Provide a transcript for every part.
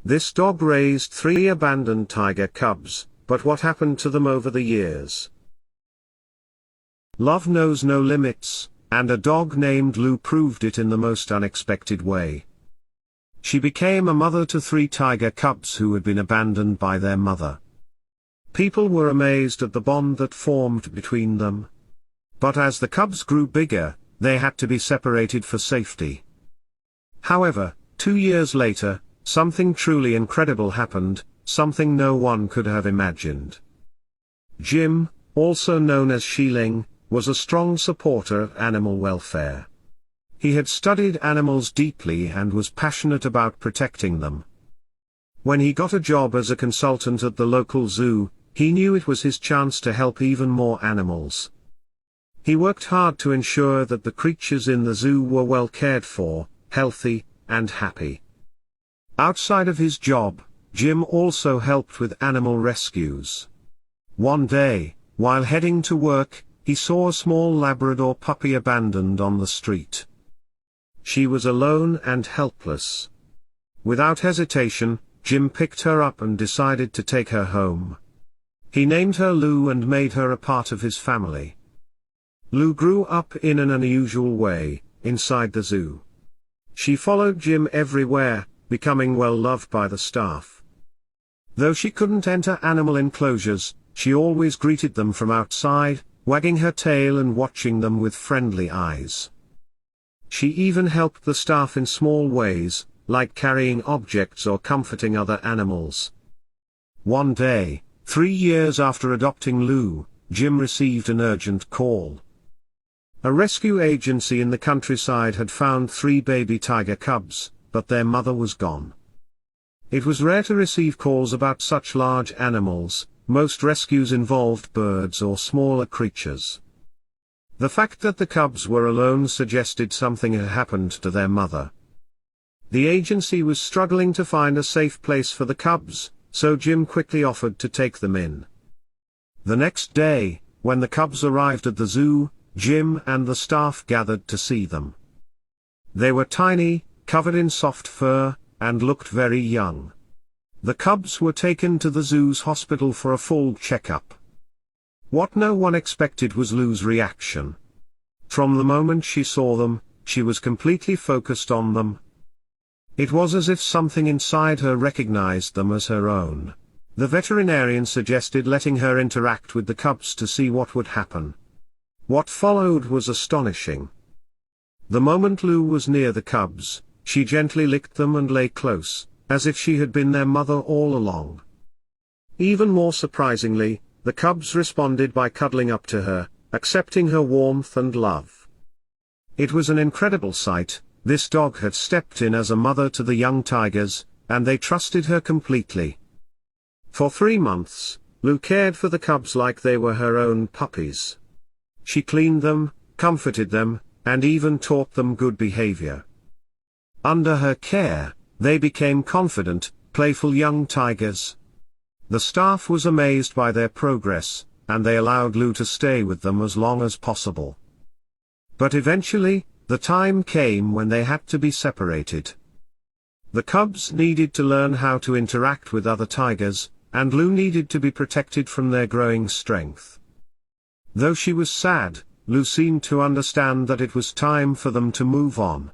This dog raised 3 abandoned tiger cubs, but what happened to them over the years? Love knows no limits, and a dog named Lou proved it in the most unexpected way. She became a mother to 3 tiger cubs who had been abandoned by their mother. People were amazed at the bond that formed between them. But as the cubs grew bigger, they had to be separated for safety. However, 2 years later, something truly incredible happened, something no one could have imagined. Jim, also known as Shilling, was a strong supporter of animal welfare. He had studied animals deeply and was passionate about protecting them. When he got a job as a consultant at the local zoo, he knew it was his chance to help even more animals. He worked hard to ensure that the creatures in the zoo were well cared for, healthy, and happy. Outside of his job, Jim also helped with animal rescues. One day, while heading to work, he saw a small Labrador puppy abandoned on the street. She was alone and helpless. Without hesitation, Jim picked her up and decided to take her home. He named her Lou and made her a part of his family. Lou grew up in an unusual way, inside the zoo. She followed Jim everywhere, becoming well loved by the staff. Though she couldn't enter animal enclosures, she always greeted them from outside, wagging her tail and watching them with friendly eyes. She even helped the staff in small ways, like carrying objects or comforting other animals. One day, 3 years after adopting Lou, Jim received an urgent call. A rescue agency in the countryside had found 3 baby tiger cubs, but their mother was gone. It was rare to receive calls about such large animals. Most rescues involved birds or smaller creatures. The fact that the cubs were alone suggested something had happened to their mother. The agency was struggling to find a safe place for the cubs, so Jim quickly offered to take them in. The next day, when the cubs arrived at the zoo, Jim and the staff gathered to see them. They were tiny, covered in soft fur, and looked very young. The cubs were taken to the zoo's hospital for a full checkup. What no one expected was Lou's reaction. From the moment she saw them, she was completely focused on them. It was as if something inside her recognized them as her own. The veterinarian suggested letting her interact with the cubs to see what would happen. What followed was astonishing. The moment Lou was near the cubs, she gently licked them and lay close, as if she had been their mother all along. Even more surprisingly, the cubs responded by cuddling up to her, accepting her warmth and love. It was an incredible sight. This dog had stepped in as a mother to the young tigers, and they trusted her completely. For 3 months, Lou cared for the cubs like they were her own puppies. She cleaned them, comforted them, and even taught them good behavior. Under her care, they became confident, playful young tigers. The staff was amazed by their progress, and they allowed Lou to stay with them as long as possible. But eventually, the time came when they had to be separated. The cubs needed to learn how to interact with other tigers, and Lou needed to be protected from their growing strength. Though she was sad, Lou seemed to understand that it was time for them to move on.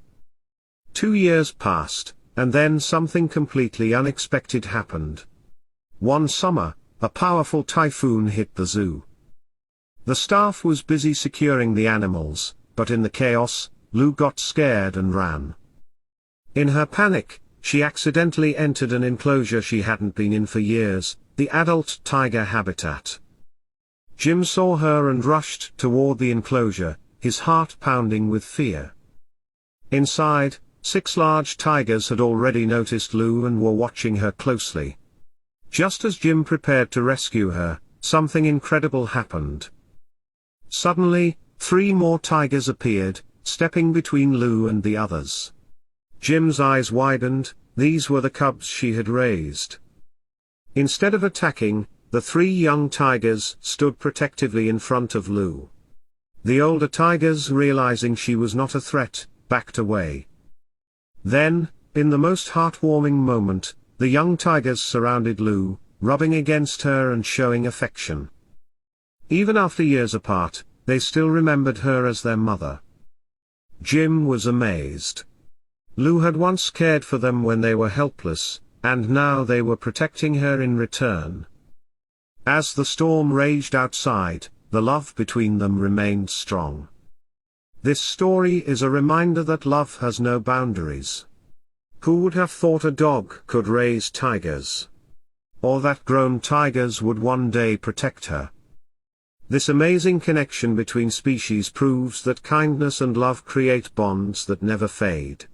2 years passed, and then something completely unexpected happened. One summer, a powerful typhoon hit the zoo. The staff was busy securing the animals, but in the chaos, Lou got scared and ran. In her panic, she accidentally entered an enclosure she hadn't been in for years, the adult tiger habitat. Jim saw her and rushed toward the enclosure, his heart pounding with fear. Inside, 6 large tigers had already noticed Lou and were watching her closely. Just as Jim prepared to rescue her, something incredible happened. Suddenly, 3 more tigers appeared, stepping between Lou and the others. Jim's eyes widened. These were the cubs she had raised. Instead of attacking, the 3 young tigers stood protectively in front of Lou. The older tigers, realizing she was not a threat, backed away. Then, in the most heartwarming moment, The young tigers surrounded Lou, rubbing against her and showing affection. Even after years apart, they still remembered her as their mother. Jim was amazed. Lou had once cared for them when they were helpless, and now they were protecting her in return. As the storm raged outside, the love between them remained strong. This story is a reminder that love has no boundaries. Who would have thought a dog could raise tigers? Or that grown tigers would one day protect her? This amazing connection between species proves that kindness and love create bonds that never fade.